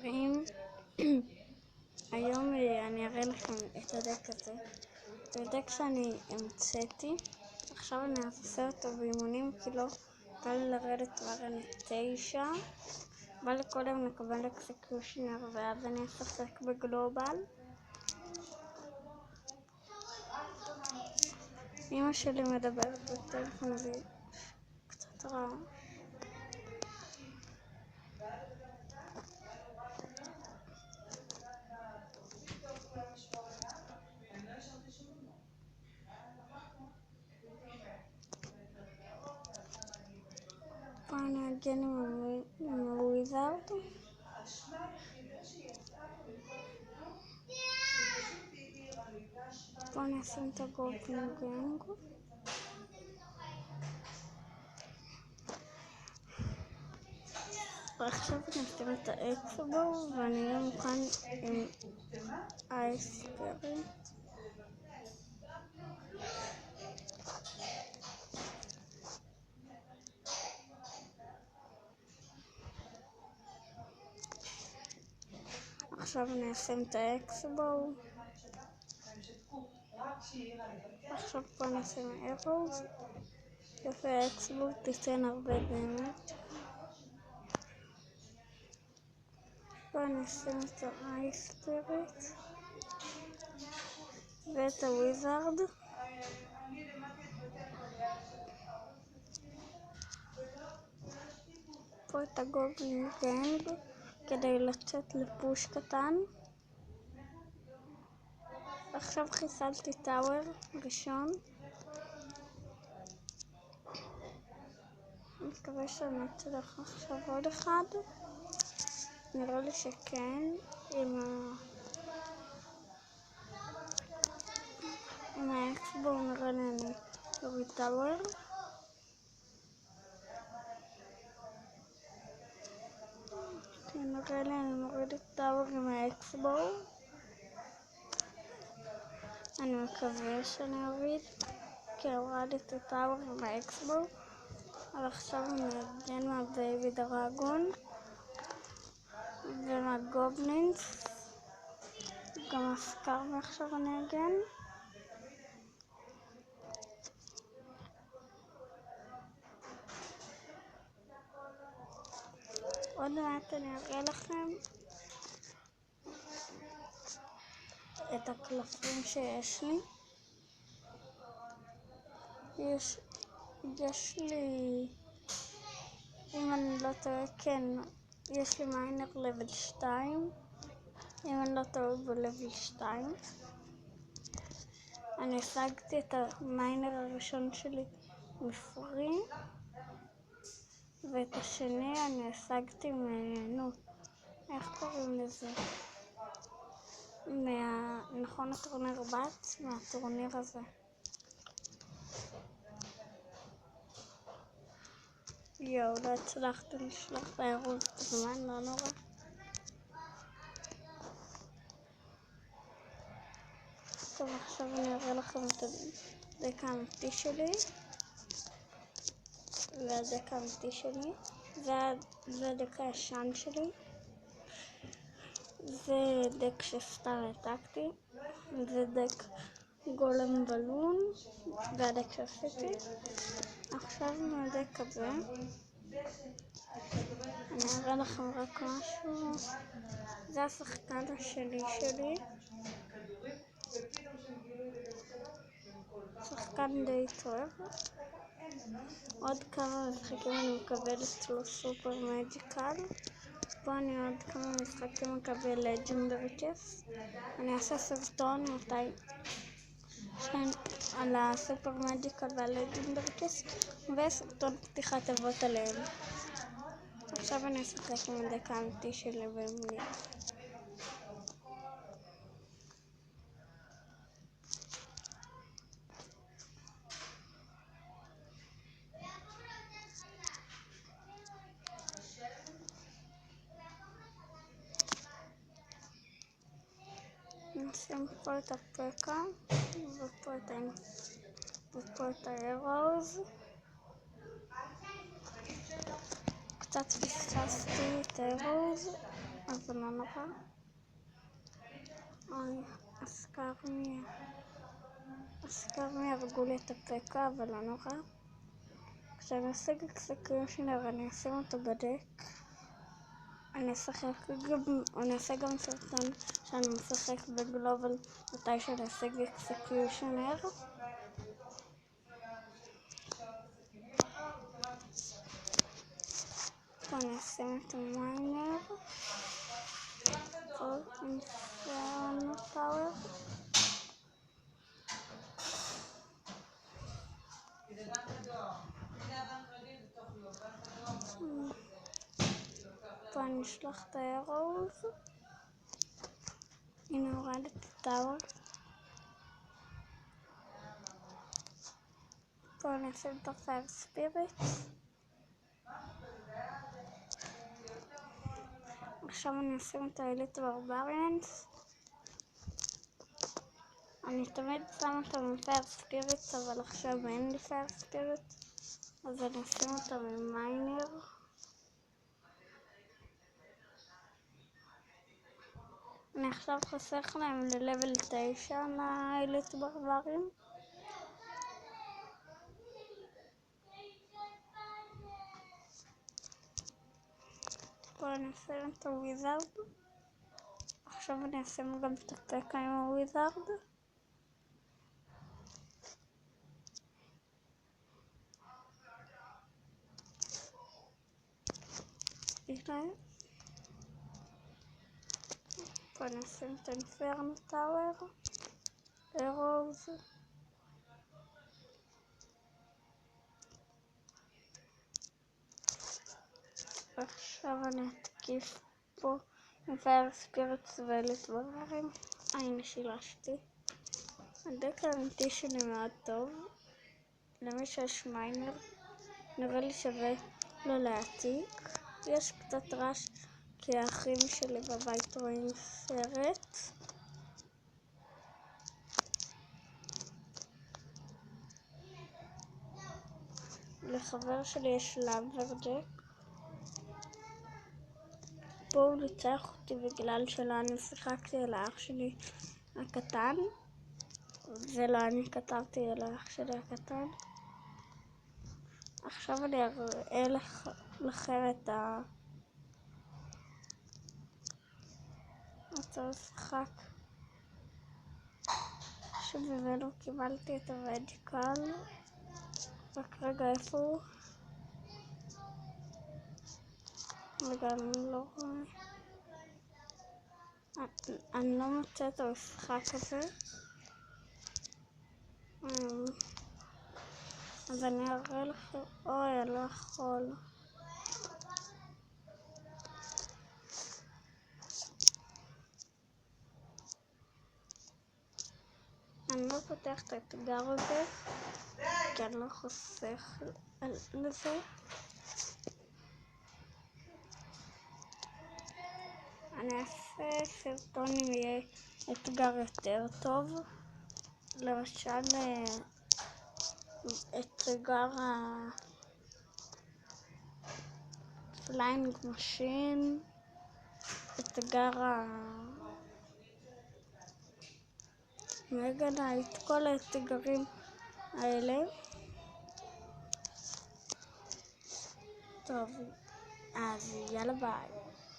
חברים, היום אני אראה לכם את הדק הזה. זה דק שאני המצאתי. עכשיו אני אעשה אותו באימונים כי לא בא לי לרדת ורן 9. בא לי קודם לקבל אקסקיושנר ואז אני אשחק בגלובל. אמא שלי מדברת בטלפון וקצת רע. פה אני אגן עם הוויזארד. פה אני אשים את הגובלין גנג. ועכשיו אני אשים את האקסבו ואני אהיה מוכן עם אייספיריט. עכשיו אני אשים את האקסבו. עכשיו פה אני אשים ארוז. יפה, האקסבו תיתן הרבה באמת. פה אני אשים את האייספיריט ואת הוויזארד. פה את הגובלין גנג כדי לצאת לפוש קטן. עכשיו חיסלתי טאוור ראשון. אני מקווה שאני אצליח עכשיו עוד אחד. נראה לי שכן. עם האקסבו נראה לי אני אוריד טאוור. נראה לי אני מוריד את טאוור עם האקסבו. אני מקווה שאני אוריד, כי הורדתי טאוור עם האקסבו. אבל עכשיו אני אגן מהבייבי דרגון ומהגובלינס. גם הסקאר ועכשיו אני אגן. עוד מעט אני אראה לכם את הקלפים שיש לי. יש לי, אם אני לא טועה, כן, יש לי מיינר לבל 2. אם אני לא טועה בלבל 2. אני השגתי את המיינר הראשון שלי מפרי. ואת השני אני השגתי איך קוראים לזה? נכון, הטורניר בת, מהטורניר הזה. יואו, לא הצלחתי לשלוח את האירוז בזמן, לא נורא. טוב, עכשיו אני אראה לכם את הדק האמיתי שלי. והדק האמיתי שלי. זה הדק הישן שלי. זה דק שסתם העתקתי. זה דק גולם בלון. והדק שעשיתי. עכשיו מהדק הזה. אני אראה לכם רק משהו. זה השחקן השני שלי. שחקן די טוב. עוד כמה משחקים אני מקבלת לו סופר מג'יקל. פה אני עוד כמה משחקים מקבל לג'נדרי צ'ס. אני אעשה סרטון על הסופר מג'יקל ועל לג'נדרי צ'ס וסרטון פתיחת אבות עליהם. עכשיו אני אשחק עם הדק האמיתי שלי באימונים. נשים פה את הפקה ופה את האירוז. קצת פספסתי את האירוז, אז לא נורא. אוי, הסקרמי הרגו לי את הפקע, אבל לא נורא. כשאני אשיג אקסקיושנר אני אשים אותו בדק. אני אעשה גם סרטון שאני משחק בגלובל מתי שאני אשיג אקסקיושנר. פה אני אשים את המיינר. פה אינפרנו פאוור. פה אני אשלח את האירוז. הנה הורדת את הטאוור. פה אני אשים את הפייר ספיריט. עכשיו אני אשים את האליט ברבריאנס. אני תמיד שם אותם עם פייר ספיריט, אבל עכשיו אין לי פייר ספיריט, אז אני אשים אותם עם מיינר. אני עכשיו חוסך להם ללבל 9 מהאליט ברברים. פה אני אשים את הוויזארד. עכשיו אני אשים גם את הפקע עם הוויזארד. הנה. פה אני אשים את האינפרנו טאוור. אירוז. עכשיו אני אתקיף פה עם פייר ספיריטס ואליט ברברים. הנה שילשתי. הדק האמיתי שלי מאוד טוב. למי שיש מיינר נראה לי שווה לו להעתיק. יש קצת רעש כי האחים שלי בבית רואים סרט. לחבר שלי יש למברג'ק. פה הוא ניצח אותי בגלל שלא אני שיחקתי על האח שלי הקטן. זה לא אני כתבתי על האח שלי הקטן. עכשיו אני אראה לכם את המשחק שממנו קיבלתי את המדיקל. רק רגע, איפה הוא? רגע, אני לא רואה. אני לא מוצא את המשחק הזה. אז אני אראה לכם. אוי, אני לא יכול. אני לא פותח את האתגר הזה, כי אני לא חוסך לזה. אני אעשה סרטון אם יהיה אתגר יותר טוב. למשל, אתגר הפליינג משין, אתגר מגה נייט, כל האתגרים האלה. טוב, אז יאללה ביי.